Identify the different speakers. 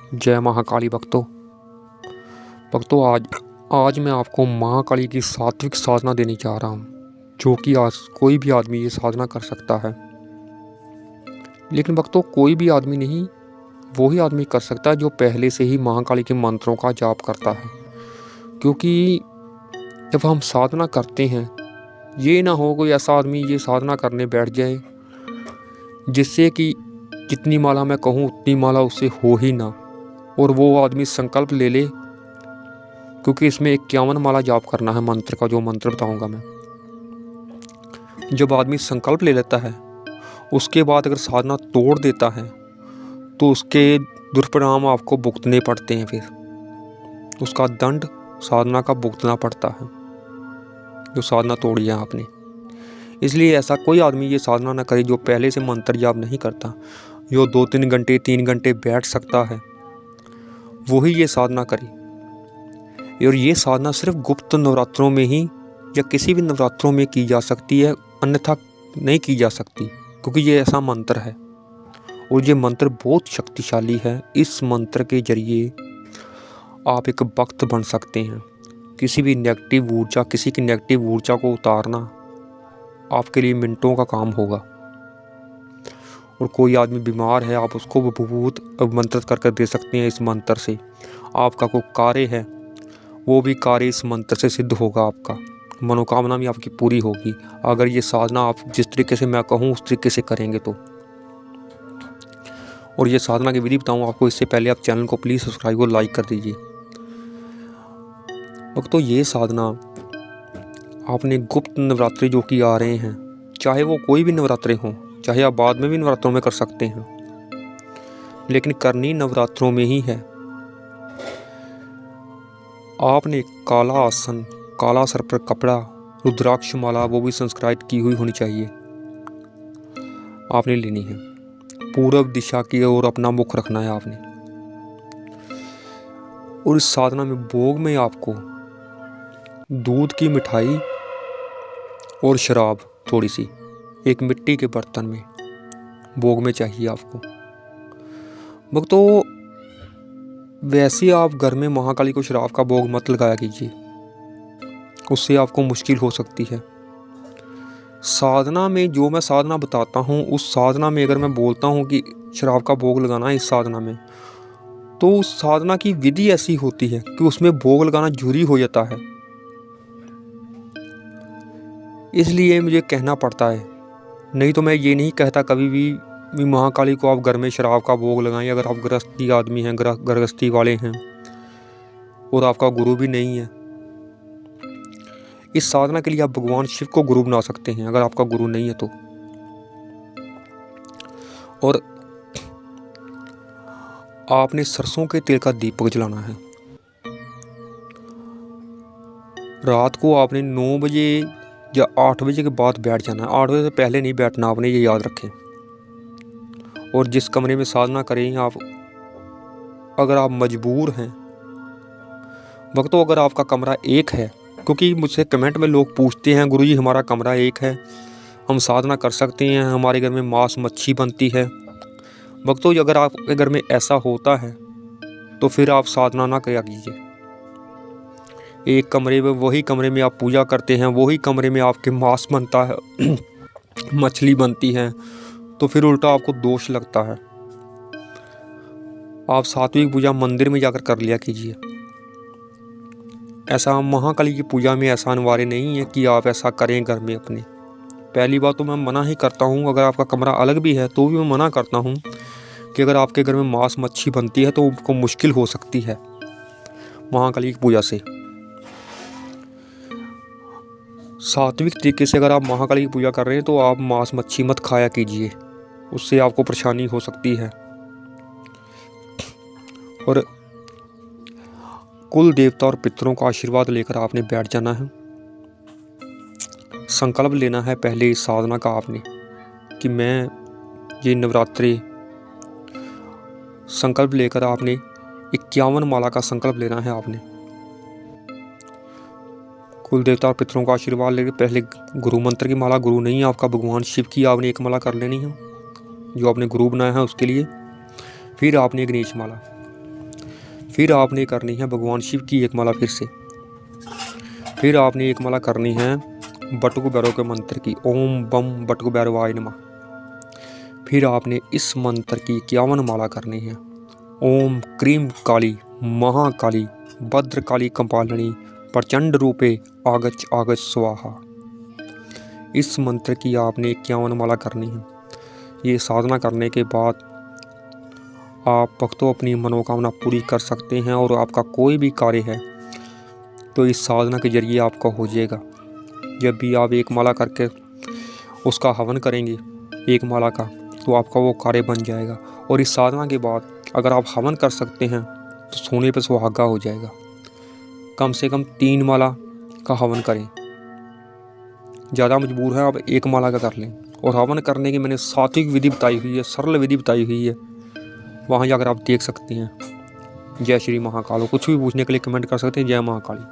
Speaker 1: जय महाकाली भक्तों आज मैं आपको महाकाली की सात्विक साधना देने जा रहा हूँ, जो कि आज कोई भी आदमी ये साधना कर सकता है। लेकिन भक्तों, कोई भी आदमी नहीं, वो ही आदमी कर सकता है जो पहले से ही महाकाली के मंत्रों का जाप करता है। क्योंकि जब हम साधना करते हैं, ये ना हो कोई ऐसा आदमी ये साधना करने बैठ जाए जिससे कि जितनी माला मैं कहूँ उतनी माला उससे हो ही ना, और वो आदमी संकल्प ले ले, क्योंकि इसमें 51 माला जाप करना है मंत्र का, जो मंत्र बताऊंगा मैं। जब आदमी संकल्प ले लेता है, उसके बाद अगर साधना तोड़ देता है तो उसके दुष्परिणाम आपको भुगतने पड़ते हैं। फिर उसका दंड साधना का भुगतना पड़ता है, जो साधना तोड़ी है आपने। इसलिए ऐसा कोई आदमी ये साधना ना करे जो पहले से मंत्र जाप नहीं करता। जो 2-3 घंटे 3 घंटे बैठ सकता है, वही ये साधना करे। और ये साधना सिर्फ गुप्त नवरात्रों में ही या किसी भी नवरात्रों में की जा सकती है, अन्यथा नहीं की जा सकती, क्योंकि ये ऐसा मंत्र है और ये मंत्र बहुत शक्तिशाली है। इस मंत्र के जरिए आप एक भक्त बन सकते हैं। किसी भी नेगेटिव ऊर्जा, किसी की नेगेटिव ऊर्जा को उतारना आपके लिए मिनटों का काम होगा। और कोई आदमी बीमार है, आप उसको बहुत मंत्र करके दे सकते हैं इस मंत्र से। आपका कोई कार्य है, वो भी कार्य इस मंत्र से सिद्ध होगा। आपका मनोकामना भी आपकी पूरी होगी, अगर ये साधना आप जिस तरीके से मैं कहूँ उस तरीके से करेंगे तो। और ये साधना की विधि बताऊँ आपको, इससे पहले आप चैनल को प्लीज़ सब्सक्राइब और लाइक कर दीजिए। तो ये साधना आपने गुप्त नवरात्रि जो कि आ रहे हैं, चाहे वो कोई भी नवरात्रे हों, चाहे आप बाद में भी नवरात्रों में कर सकते हैं, लेकिन करनी नवरात्रों में ही है। आपने काला आसन, काला सर पर कपड़ा, रुद्राक्ष माला, वो भी संस्कृत की हुई होनी चाहिए, आपने लेनी है। पूर्व दिशा की ओर अपना मुख रखना है आपने। और इस साधना में भोग में आपको दूध की मिठाई और शराब थोड़ी सी एक मिट्टी के बर्तन में भोग में चाहिए आपको। भक्तों, वैसे आप घर में महाकाली को शराब का भोग मत लगाया कीजिए, उससे आपको मुश्किल हो सकती है। साधना में जो मैं साधना बताता हूँ, उस साधना में अगर मैं बोलता हूँ कि शराब का भोग लगाना है इस साधना में, तो उस साधना की विधि ऐसी होती है कि उसमें भोग लगाना जरूरी हो जाता है। इसलिए मुझे कहना पड़ता है, नहीं तो मैं ये नहीं कहता कभी भी महाकाली को आप घर में शराब का भोग लगाएं। अगर आप गृहस्थी आदमी हैं, गृहस्थी वाले हैं और आपका गुरु भी नहीं है, इस साधना के लिए आप भगवान शिव को गुरु बना सकते हैं, अगर आपका गुरु नहीं है तो। और आपने सरसों के तेल का दीपक जलाना है। रात को आपने 9 बजे या 8 बजे के बाद बैठ जाना है। 8 बजे से पहले नहीं बैठना आपने, ये याद रखें। और जिस कमरे में साधना करें आप, अगर आप मजबूर हैं भक्तों, अगर आपका कमरा एक है, क्योंकि मुझसे कमेंट में लोग पूछते हैं गुरुजी हमारा कमरा एक है, हम साधना कर सकते हैं, हमारे घर में मांस मच्छी बनती है। भक्तों, अगर आपके घर में ऐसा होता है तो फिर आप साधना ना किया कीजिए। एक कमरे में, वही कमरे में आप पूजा करते हैं, वही कमरे में आपके मांस बनता है मछली बनती है, तो फिर उल्टा आपको दोष लगता है। आप सात्विक पूजा मंदिर में जाकर कर लिया कीजिए। ऐसा महाकाली की पूजा में ऐसा अनिवार्य नहीं है कि आप ऐसा करें घर में अपने। पहली बात तो मैं मना ही करता हूँ, अगर आपका कमरा अलग भी है तो भी मैं मना करता हूँ कि अगर आपके घर में मांस मच्छी बनती है तो आपको मुश्किल हो सकती है महाकाली की पूजा से। सात्विक तरीके से अगर आप महाकाली की पूजा कर रहे हैं तो आप मांस मच्छी मत खाया कीजिए, उससे आपको परेशानी हो सकती है। और कुल देवता और पितरों का आशीर्वाद लेकर आपने बैठ जाना है। संकल्प लेना है पहले इस साधना का आपने कि मैं ये नवरात्रि, संकल्प लेकर आपने 51 माला का संकल्प लेना है आपने। कुल देवता और पितरों का आशीर्वाद लेकर पहले गुरु मंत्र की माला, गुरु नहीं है आपका, भगवान शिव की आपने एक माला कर लेनी है जो आपने गुरु बनाया है उसके लिए। फिर आपने गणेश माला, फिर आपने करनी है भगवान शिव की एक माला फिर से। फिर आपने एक माला करनी है बटुक भैरव के मंत्र की, ओम बम बटुक भैरवाय नमः। फिर आपने इस मंत्र की 51 माला करनी है, ओम क्रीम काली महाकाली भद्रकाली कपालिनी प्रचंड रूपे आगच आगच स्वाहा। इस मंत्र की आपने 51 माला करनी है। ये साधना करने के बाद आप भक्तों अपनी मनोकामना पूरी कर सकते हैं और आपका कोई भी कार्य है तो इस साधना के जरिए आपका हो जाएगा। जब भी आप एक माला करके उसका हवन करेंगे एक माला का, तो आपका वो कार्य बन जाएगा। और इस साधना के बाद अगर आप हवन कर सकते हैं तो सोने पर सुहागा हो जाएगा। कम से कम 3 माला का हवन करें, ज़्यादा मजबूर है आप एक माला का कर लें। और हवन करने की मैंने सात्विक विधि बताई हुई है, सरल विधि बताई हुई है, वहाँ जाकर आप देख सकते हैं। जय श्री महाकाल। कुछ भी पूछने के लिए कमेंट कर सकते हैं। जय महाकाली।